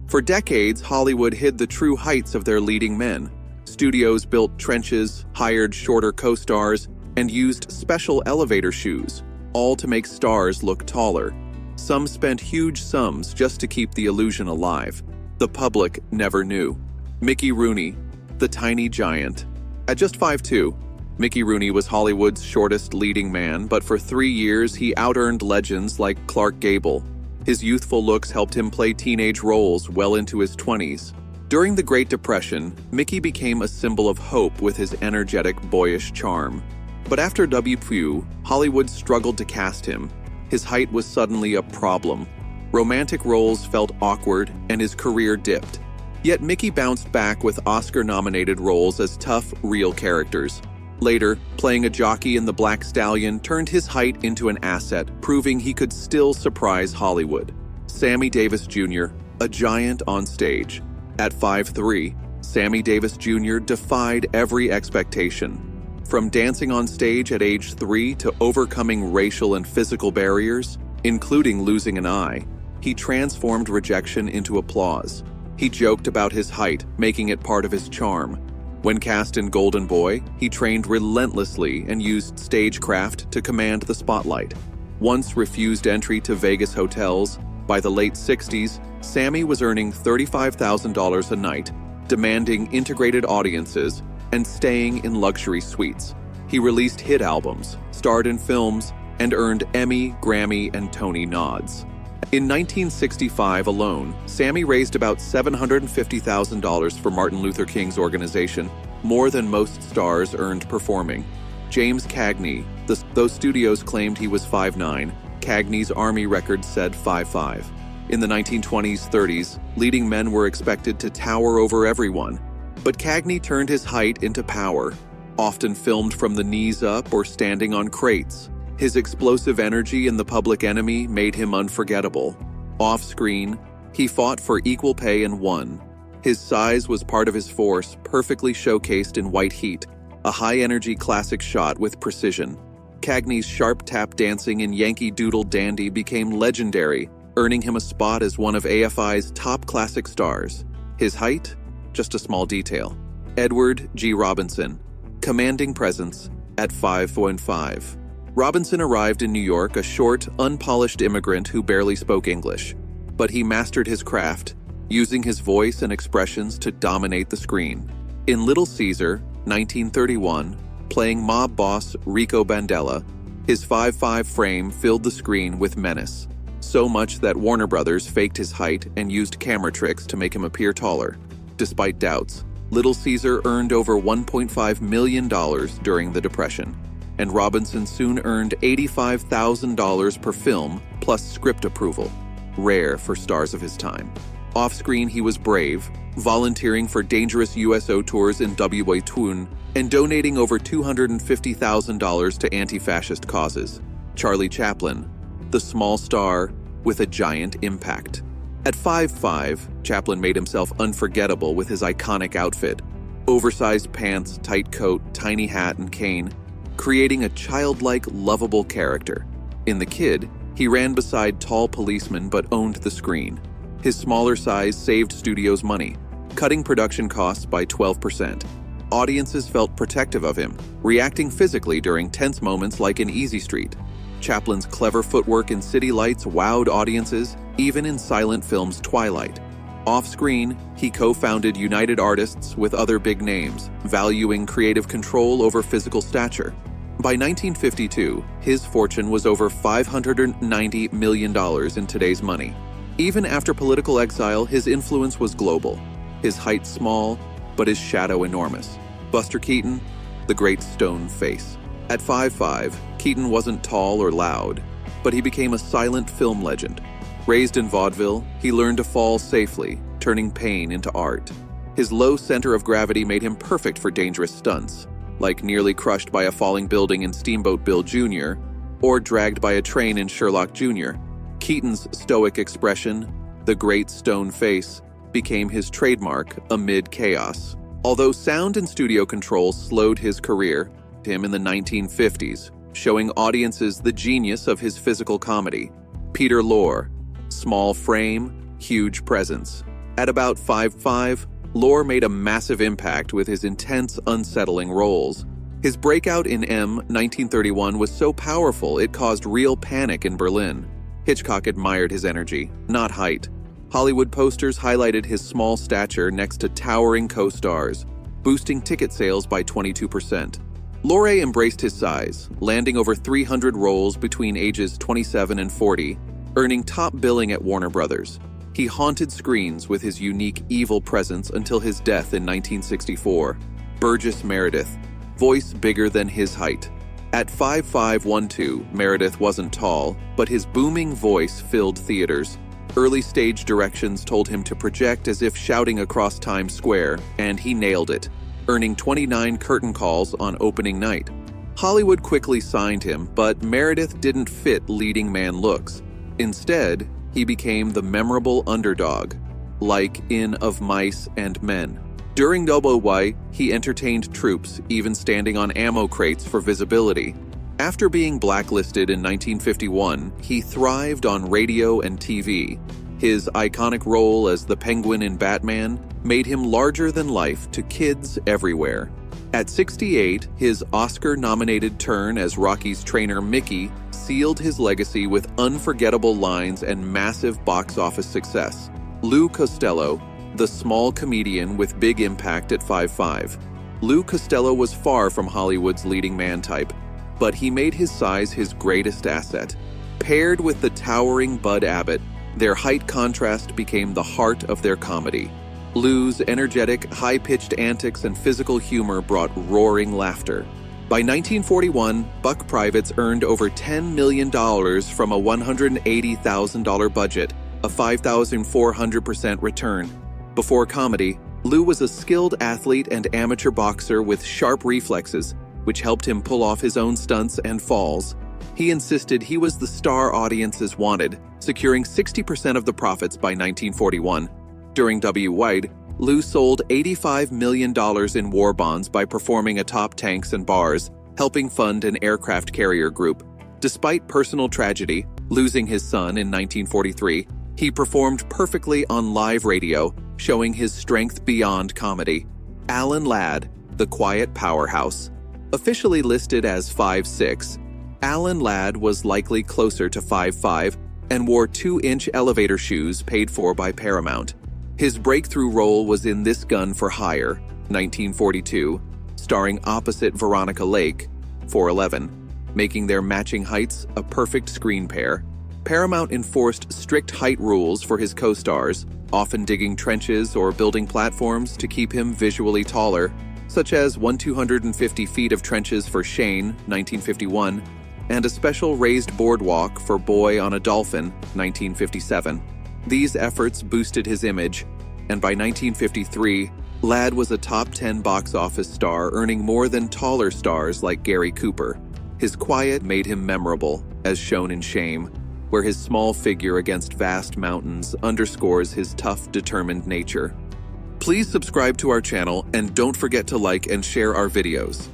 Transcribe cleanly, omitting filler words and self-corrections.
For decades, Hollywood hid the true heights of their leading men. Studios built trenches, hired shorter co-stars, and used special elevator shoes, all to make stars look taller. Some spent huge sums just to keep the illusion alive. The public never knew. Mickey Rooney, the tiny giant. At just 5'2", Mickey Rooney was Hollywood's shortest leading man, but for 3 years he out-earned legends like Clark Gable. His youthful looks helped him play teenage roles well into his 20s. During the Great Depression, Mickey became a symbol of hope with his energetic, boyish charm. But after W.P., Hollywood struggled to cast him. His height was suddenly a problem. Romantic roles felt awkward, and his career dipped. Yet Mickey bounced back with Oscar-nominated roles as tough, real characters. Later, playing a jockey in The Black Stallion turned his height into an asset, proving he could still surprise Hollywood. Sammy Davis Jr., a giant on stage. At 5'3", Sammy Davis Jr. defied every expectation. From dancing on stage at age 3 to overcoming racial and physical barriers, including losing an eye, he transformed rejection into applause. He joked about his height, making it part of his charm. When cast in Golden Boy, he trained relentlessly and used stagecraft to command the spotlight. Once refused entry to Vegas hotels, by the late 60s, Sammy was earning $35,000 a night, demanding integrated audiences, and staying in luxury suites. He released hit albums, starred in films, and earned Emmy, Grammy, and Tony nods. In 1965 alone, Sammy raised about $750,000 for Martin Luther King's organization, more than most stars earned performing. James Cagney, those studios claimed he was 5'9", Cagney's Army record said 5'5". In the 1920s-30s, leading men were expected to tower over everyone. But Cagney turned his height into power, often filmed from the knees up or standing on crates. His explosive energy in The Public Enemy made him unforgettable. Off-screen, he fought for equal pay and won. His size was part of his force, perfectly showcased in White Heat, a high-energy classic shot with precision. Cagney's sharp tap dancing in Yankee Doodle Dandy became legendary, earning him a spot as one of AFI's top classic stars. His height? Just a small detail. Edward G. Robinson, commanding presence at 5'5". Robinson arrived in New York a short, unpolished immigrant who barely spoke English. But he mastered his craft, using his voice and expressions to dominate the screen. In Little Caesar, 1931, playing mob boss Rico Bandela, his 5'5" frame filled the screen with menace. So much that Warner Brothers faked his height and used camera tricks to make him appear taller. Despite doubts, Little Caesar earned over $1.5 million during the Depression, and Robinson soon earned $85,000 per film plus script approval, rare for stars of his time. Off-screen, he was brave, volunteering for dangerous USO tours in W.A. Twin and donating over $250,000 to anti-fascist causes. Charlie Chaplin, the small star with a giant impact. At 5'5", Chaplin made himself unforgettable with his iconic outfit. Oversized pants, tight coat, tiny hat, and cane, creating a childlike, lovable character. In The Kid, he ran beside tall policemen but owned the screen. His smaller size saved studios money, cutting production costs by 12%. Audiences felt protective of him, reacting physically during tense moments like in Easy Street. Chaplin's clever footwork in City Lights wowed audiences, even in silent film's Twilight. Off-screen, he co-founded United Artists with other big names, valuing creative control over physical stature. By 1952, his fortune was over $590 million in today's money. Even after political exile, his influence was global. His height small, but his shadow enormous. Buster Keaton, the great stone face. At 5'5", Keaton wasn't tall or loud, but he became a silent film legend. Raised in vaudeville, he learned to fall safely, turning pain into art. His low center of gravity made him perfect for dangerous stunts, like nearly crushed by a falling building in Steamboat Bill Jr. or dragged by a train in Sherlock Jr. Keaton's stoic expression, the great stone face, became his trademark amid chaos. Although sound and studio control slowed his career, him in the 1950s, showing audiences the genius of his physical comedy. Peter Lorre, small frame, huge presence. At about 5'5", Lorre made a massive impact with his intense, unsettling roles. His breakout in M. 1931 was so powerful it caused real panic in Berlin. Hitchcock admired his energy, not height. Hollywood posters highlighted his small stature next to towering co-stars, boosting ticket sales by 22%. Lorre embraced his size, landing over 300 roles between ages 27 and 40, earning top billing at Warner Brothers. He haunted screens with his unique evil presence until his death in 1964. Burgess Meredith, voice bigger than his height. At 5'5", Meredith wasn't tall, but his booming voice filled theaters. Early stage directions told him to project as if shouting across Times Square, and he nailed it, earning 29 curtain calls on opening night. Hollywood quickly signed him, but Meredith didn't fit leading man looks. Instead, he became the memorable underdog, like in Of Mice and Men. During Double Y, he entertained troops, even standing on ammo crates for visibility. After being blacklisted in 1951, he thrived on radio and TV. His iconic role as the Penguin in Batman made him larger than life to kids everywhere. At 68, his Oscar-nominated turn as Rocky's trainer Mickey sealed his legacy with unforgettable lines and massive box office success. Lou Costello, the small comedian with big impact at 5'5". Lou Costello was far from Hollywood's leading man type, but he made his size his greatest asset. Paired with the towering Bud Abbott, their height contrast became the heart of their comedy. Lou's energetic, high-pitched antics and physical humor brought roaring laughter. By 1941, Buck Privates earned over $10 million from a $180,000 budget, a 5,400% return. Before comedy, Lou was a skilled athlete and amateur boxer with sharp reflexes, which helped him pull off his own stunts and falls. He insisted he was the star audiences wanted, securing 60% of the profits by 1941. During W. Wide, Lou sold $85 million in war bonds by performing atop tanks and bars, helping fund an aircraft carrier group. Despite personal tragedy, losing his son in 1943, he performed perfectly on live radio, showing his strength beyond comedy. Alan Ladd, the quiet powerhouse. Officially listed as 5'6", Alan Ladd was likely closer to 5'5" and wore 2-inch elevator shoes paid for by Paramount. His breakthrough role was in This Gun for Hire, 1942, starring opposite Veronica Lake, 4'11", making their matching heights a perfect screen pair. Paramount enforced strict height rules for his co-stars, often digging trenches or building platforms to keep him visually taller, such as 250 feet of trenches for Shane, 1951, and a special raised boardwalk for Boy on a Dolphin, 1957. These efforts boosted his image, and by 1953, Ladd was a top 10 box office star, earning more than taller stars like Gary Cooper. His quiet made him memorable, as shown in Shame, where his small figure against vast mountains underscores his tough, determined nature. Please subscribe to our channel and don't forget to like and share our videos.